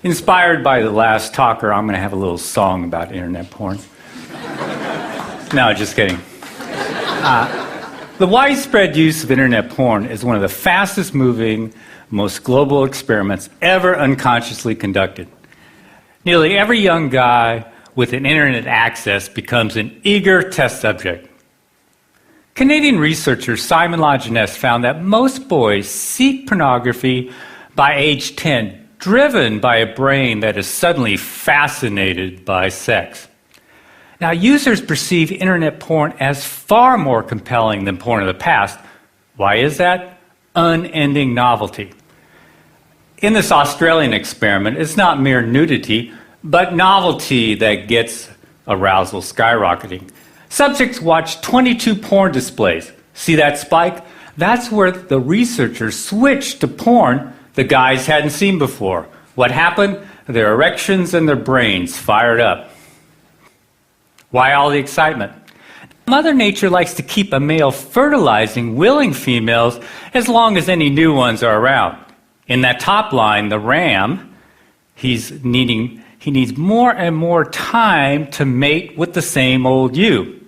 Inspired by the last talker, I'm going to have a little song about internet porn. No, just kidding. The widespread use of internet porn is one of the fastest moving, most global experiments ever unconsciously conducted. Nearly every young guy with an internet access becomes an eager test subject. Canadian researcher Simon Lajeunesse found that most boys seek pornography by age 10, driven by a brain that is suddenly fascinated by sex. Now, users perceive internet porn as far more compelling than porn of the past. Why is that? Unending novelty. In this Australian experiment, it's not mere nudity, but novelty that gets arousal skyrocketing. Subjects watch 22 porn displays. See that spike? That's where the researchers switched to porn the guys hadn't seen before. What happened? Their erections and their brains fired up. Why all the excitement? Mother Nature likes to keep a male fertilizing willing females as long as any new ones are around. In that top line, the ram, he needs more and more time to mate with the same old ewe.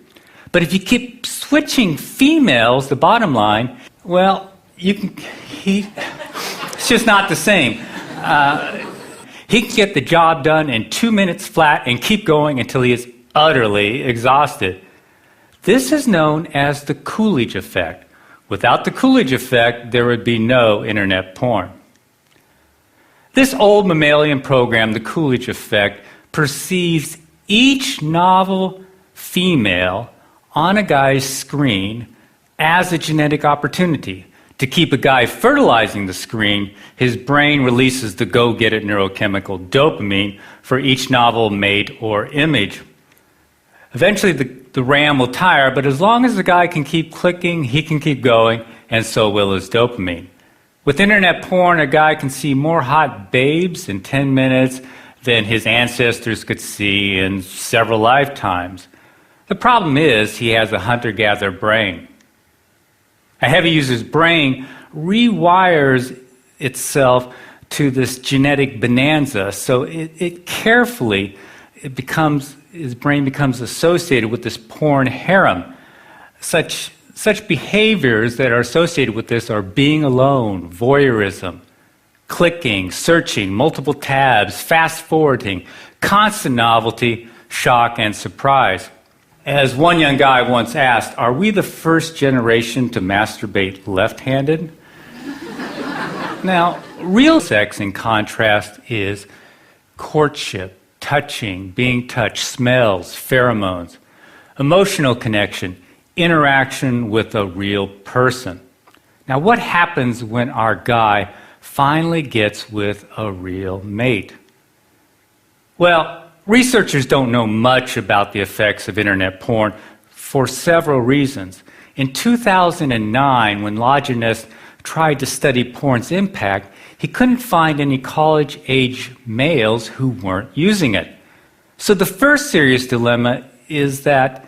But if you keep switching females, the bottom line, well, it's just not the same. He can get the job done in 2 minutes flat and keep going until he is utterly exhausted. This is known as the Coolidge effect. Without the Coolidge effect, there would be no internet porn. This old mammalian program, the Coolidge effect, perceives each novel female on a guy's screen as a genetic opportunity. To keep a guy fertilizing the screen, his brain releases the go-get-it neurochemical dopamine for each novel mate or image. Eventually, the ram will tire, but as long as the guy can keep clicking, he can keep going, and so will his dopamine. With internet porn, a guy can see more hot babes in 10 minutes than his ancestors could see in several lifetimes. The problem is he has a hunter-gatherer brain. A heavy user's brain rewires itself to this genetic bonanza, so his brain becomes associated with this porn harem. Such behaviors that are associated with this are being alone, voyeurism, clicking, searching, multiple tabs, fast-forwarding, constant novelty, shock, and surprise. As one young guy once asked, are we the first generation to masturbate left-handed? Now, real sex, in contrast, is courtship, touching, being touched, smells, pheromones, emotional connection, interaction with a real person. Now, what happens when our guy finally gets with a real mate? Well, researchers don't know much about the effects of internet porn for several reasons. In 2009, when Lajeunesse tried to study porn's impact, he couldn't find any college-age males who weren't using it. So the first serious dilemma is that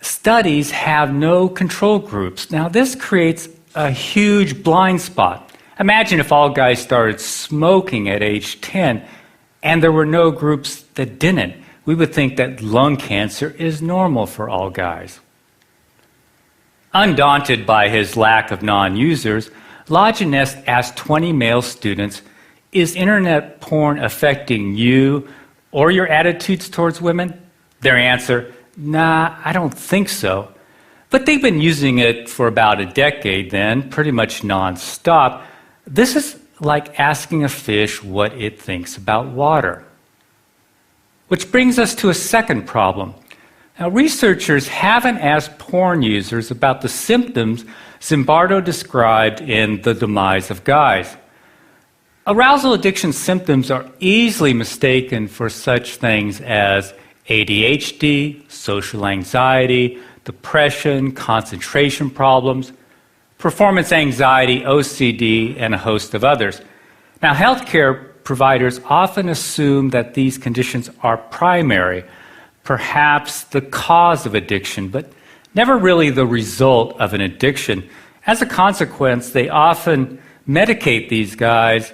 studies have no control groups. Now, this creates a huge blind spot. Imagine if all guys started smoking at age 10 and there were no groups that didn't. We would think that lung cancer is normal for all guys. Undaunted by his lack of non-users, Lajeunesse asked 20 male students, is internet porn affecting you or your attitudes towards women? Their answer, nah, I don't think so. But they've been using it for about a decade then, pretty much non-stop. This is like asking a fish what it thinks about water. Which brings us to a second problem. Now, researchers haven't asked porn users about the symptoms Zimbardo described in The Demise of Guys. Arousal addiction symptoms are easily mistaken for such things as ADHD, social anxiety, depression, concentration problems, performance anxiety, OCD, and a host of others. Now, healthcare providers often assume that these conditions are primary, perhaps the cause of addiction, but never really the result of an addiction. As a consequence, they often medicate these guys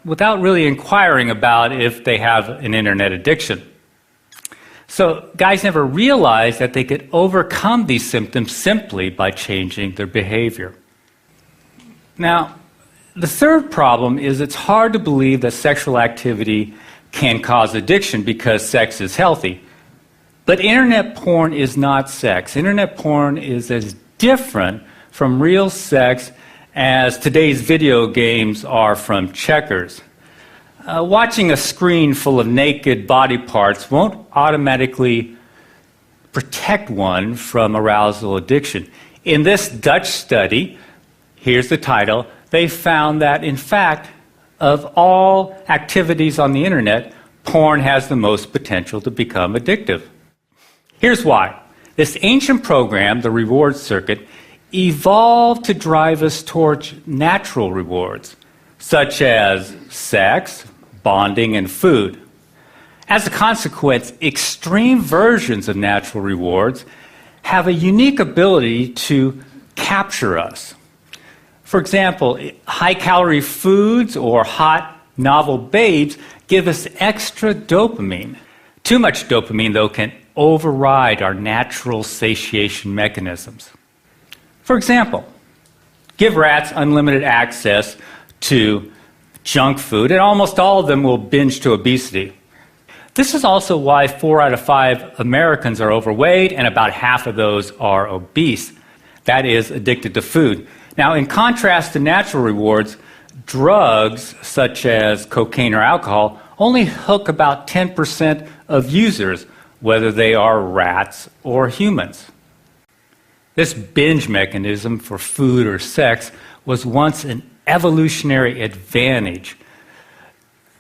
without really inquiring about if they have an internet addiction. So guys never realized that they could overcome these symptoms simply by changing their behavior. Now, the third problem is it's hard to believe that sexual activity can cause addiction because sex is healthy. But internet porn is not sex. Internet porn is as different from real sex as today's video games are from checkers. Watching a screen full of naked body parts won't automatically protect one from arousal addiction. In this Dutch study, here's the title, they found that, in fact, of all activities on the internet, porn has the most potential to become addictive. Here's why. This ancient program, the reward circuit, evolved to drive us towards natural rewards, such as sex, bonding, and food. As a consequence, extreme versions of natural rewards have a unique ability to capture us. For example, high-calorie foods or hot, novel babes give us extra dopamine. Too much dopamine, though, can override our natural satiation mechanisms. For example, give rats unlimited access to junk food, and almost all of them will binge to obesity. This is also why 4 out of 5 Americans are overweight, and about half of those are obese. That is, addicted to food. Now, in contrast to natural rewards, drugs such as cocaine or alcohol only hook about 10% of users, whether they are rats or humans. This binge mechanism for food or sex was once an evolutionary advantage.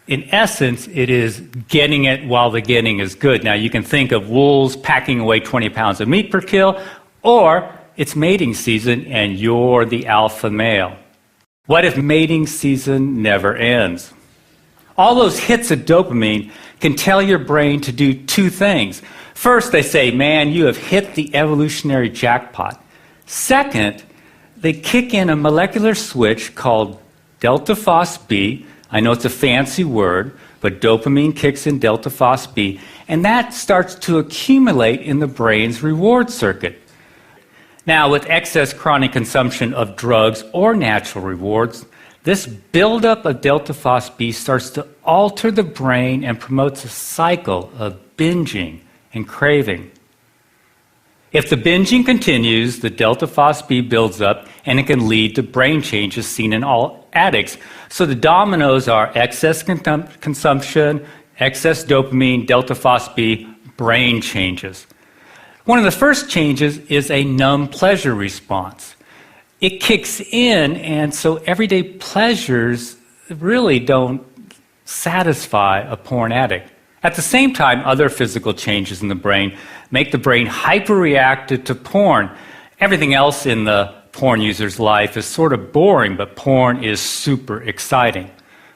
In essence, it is getting it while the getting is good. Now, you can think of wolves packing away 20 pounds of meat per kill, or it's mating season and you're the alpha male. What if mating season never ends? All those hits of dopamine can tell your brain to do 2 things. First, they say, man, you have hit the evolutionary jackpot. Second, they kick in a molecular switch called delta phos-B. I know it's a fancy word, but dopamine kicks in delta phos-B, and that starts to accumulate in the brain's reward circuit. Now, with excess chronic consumption of drugs or natural rewards, this buildup of delta phos-B starts to alter the brain and promotes a cycle of binging and craving. If the binging continues, the delta phos-B builds up, and it can lead to brain changes seen in all addicts. So the dominoes are excess consumption, excess dopamine, delta phos-B, brain changes. One of the first changes is a numb pleasure response. It kicks in, and so everyday pleasures really don't satisfy a porn addict. At the same time, other physical changes in the brain make the brain hyperreactive to porn. Everything else in the porn user's life is sort of boring, but porn is super exciting.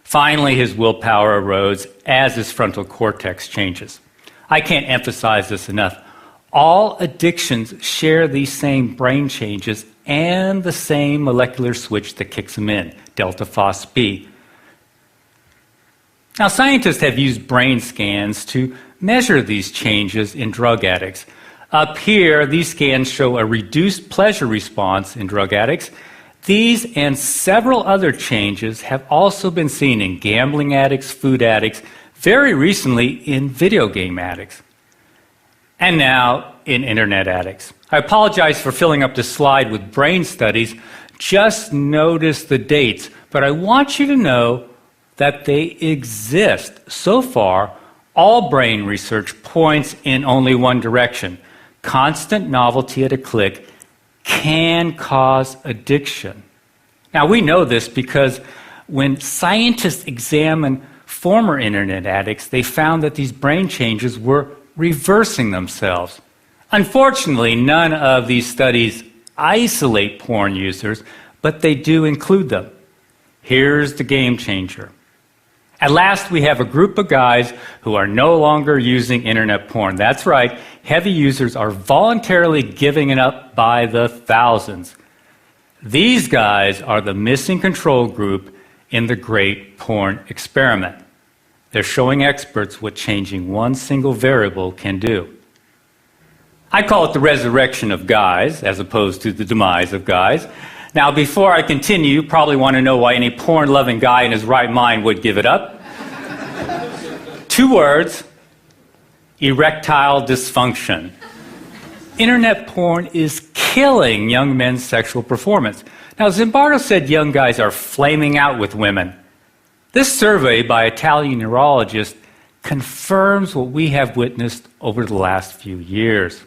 Finally, his willpower erodes as his frontal cortex changes. I can't emphasize this enough. All addictions share these same brain changes and the same molecular switch that kicks them in, delta phos-B. Now, scientists have used brain scans to measure these changes in drug addicts. Up here, these scans show a reduced pleasure response in drug addicts. These and several other changes have also been seen in gambling addicts, food addicts, very recently in video game addicts, and now in internet addicts. I apologize for filling up this slide with brain studies. Just notice the dates, but I want you to know that they exist. So far, all brain research points in only one direction. Constant novelty at a click can cause addiction. Now, we know this because when scientists examined former internet addicts, they found that these brain changes were reversing themselves. Unfortunately, none of these studies isolate porn users, but they do include them. Here's the game changer. At last, we have a group of guys who are no longer using internet porn. That's right, heavy users are voluntarily giving it up by the thousands. These guys are the missing control group in the great porn experiment. They're showing experts what changing one single variable can do. I call it the resurrection of guys, as opposed to the demise of guys. Now, before I continue, you probably want to know why any porn-loving guy in his right mind would give it up. 2 words: erectile dysfunction. Internet porn is killing young men's sexual performance. Now, Zimbardo said young guys are flaming out with women. This survey by Italian neurologists confirms what we have witnessed over the last few years.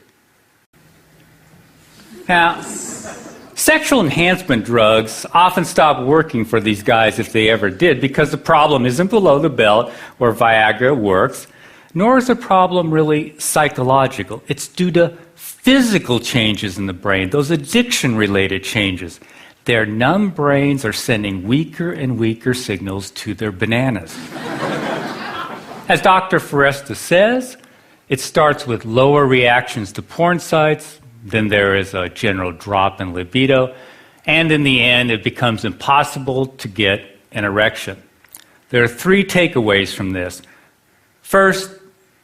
Now, sexual enhancement drugs often stop working for these guys if they ever did, because the problem isn't below the belt where Viagra works, nor is the problem really psychological. It's due to physical changes in the brain, those addiction-related changes. Their numb brains are sending weaker and weaker signals to their bananas. As Dr. Foresta says, it starts with lower reactions to porn sites, then there is a general drop in libido, and in the end, it becomes impossible to get an erection. There are 3 takeaways from this. First,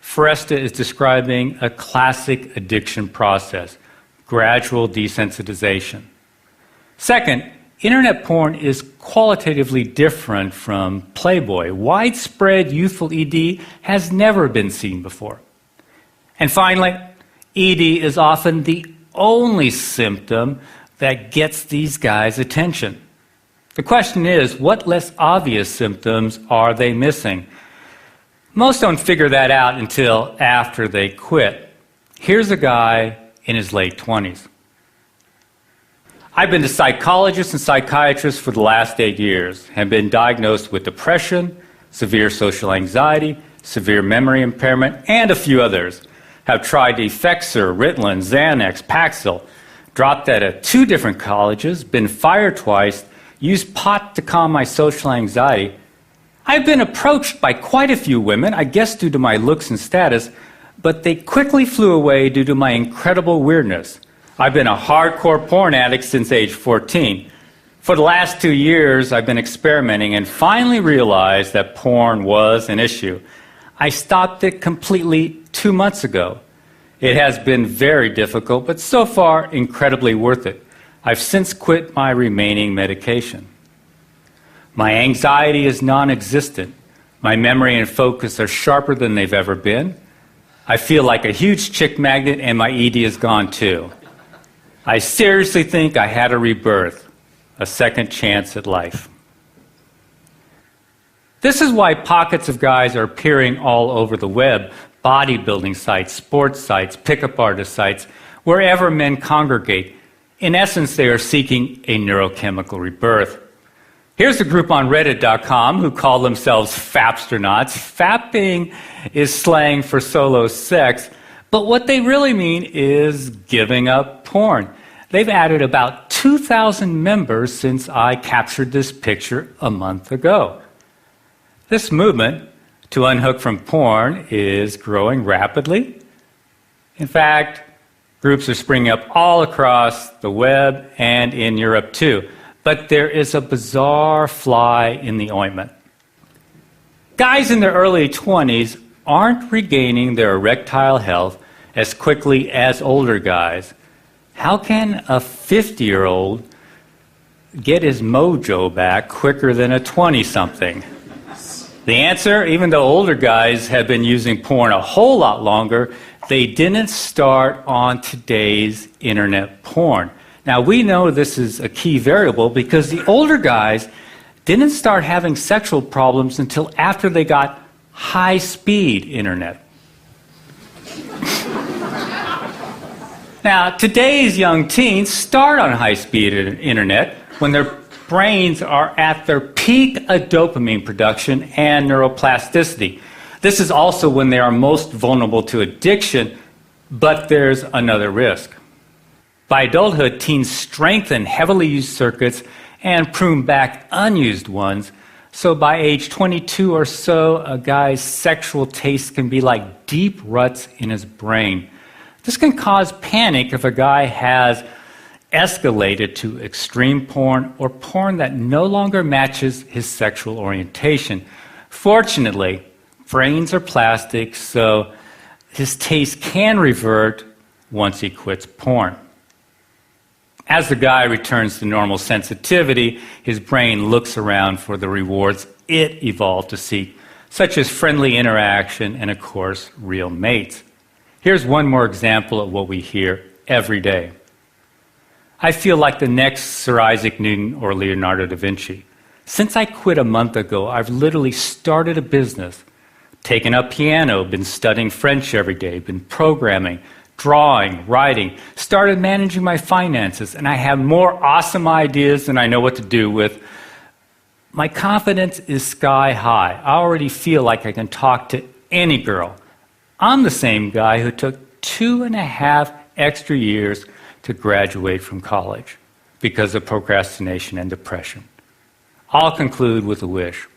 Foresta is describing a classic addiction process, gradual desensitization. Second, internet porn is qualitatively different from Playboy. Widespread youthful ED has never been seen before. And finally, ED is often the only symptom that gets these guys' attention. The question is, what less obvious symptoms are they missing? Most don't figure that out until after they quit. Here's a guy in his late 20s. I've been to psychologists and psychiatrists for the last 8 years, have been diagnosed with depression, severe social anxiety, severe memory impairment, and a few others. Have tried Effexor, Ritalin, Xanax, Paxil, dropped out of 2 different colleges, been fired twice, used pot to calm my social anxiety. I've been approached by quite a few women, I guess due to my looks and status, but they quickly flew away due to my incredible weirdness. I've been a hardcore porn addict since age 14. For the last 2 years, I've been experimenting and finally realized that porn was an issue. I stopped it completely 2 months ago. It has been very difficult, but so far incredibly worth it. I've since quit my remaining medication. My anxiety is non-existent. My memory and focus are sharper than they've ever been. I feel like a huge chick magnet, and my ED is gone too. I seriously think I had a rebirth, a second chance at life. This is why pockets of guys are appearing all over the web, bodybuilding sites, sports sites, pickup artist sites, wherever men congregate. In essence, they are seeking a neurochemical rebirth. Here's a group on Reddit.com who call themselves Fapsternauts. Fapping is slang for solo sex, but what they really mean is giving up porn. They've added about 2,000 members since I captured this picture a month ago. This movement to unhook from porn is growing rapidly. In fact, groups are springing up all across the web and in Europe too. But there is a bizarre fly in the ointment. Guys in their early 20s aren't regaining their erectile health as quickly as older guys. How can a 50-year-old get his mojo back quicker than a 20-something? The answer, even though older guys have been using porn a whole lot longer, they didn't start on today's internet porn. Now, we know this is a key variable because the older guys didn't start having sexual problems until after they got high-speed internet. Now, today's young teens start on high-speed internet when their brains are at their peak of dopamine production and neuroplasticity. This is also when they are most vulnerable to addiction, but there's another risk. By adulthood, teens strengthen heavily used circuits and prune back unused ones. So by age 22 or so, a guy's sexual taste can be like deep ruts in his brain. This can cause panic if a guy has escalated to extreme porn or porn that no longer matches his sexual orientation. Fortunately, brains are plastic, so his taste can revert once he quits porn. As the guy returns to normal sensitivity, his brain looks around for the rewards it evolved to seek, such as friendly interaction and, of course, real mates. Here's one more example of what we hear every day. I feel like the next Sir Isaac Newton or Leonardo da Vinci. Since I quit a month ago, I've literally started a business, taken up piano, been studying French every day, been programming, drawing, writing, started managing my finances, and I have more awesome ideas than I know what to do with. My confidence is sky high. I already feel like I can talk to any girl. I'm the same guy who took 2.5 extra years to graduate from college because of procrastination and depression. I'll conclude with a wish.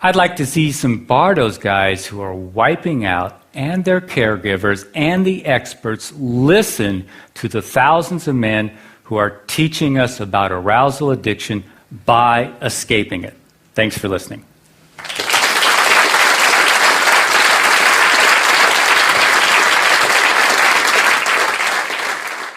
I'd like to see some Bardos guys who are wiping out and their caregivers and the experts listen to the thousands of men who are teaching us about arousal addiction by escaping it. Thanks for listening.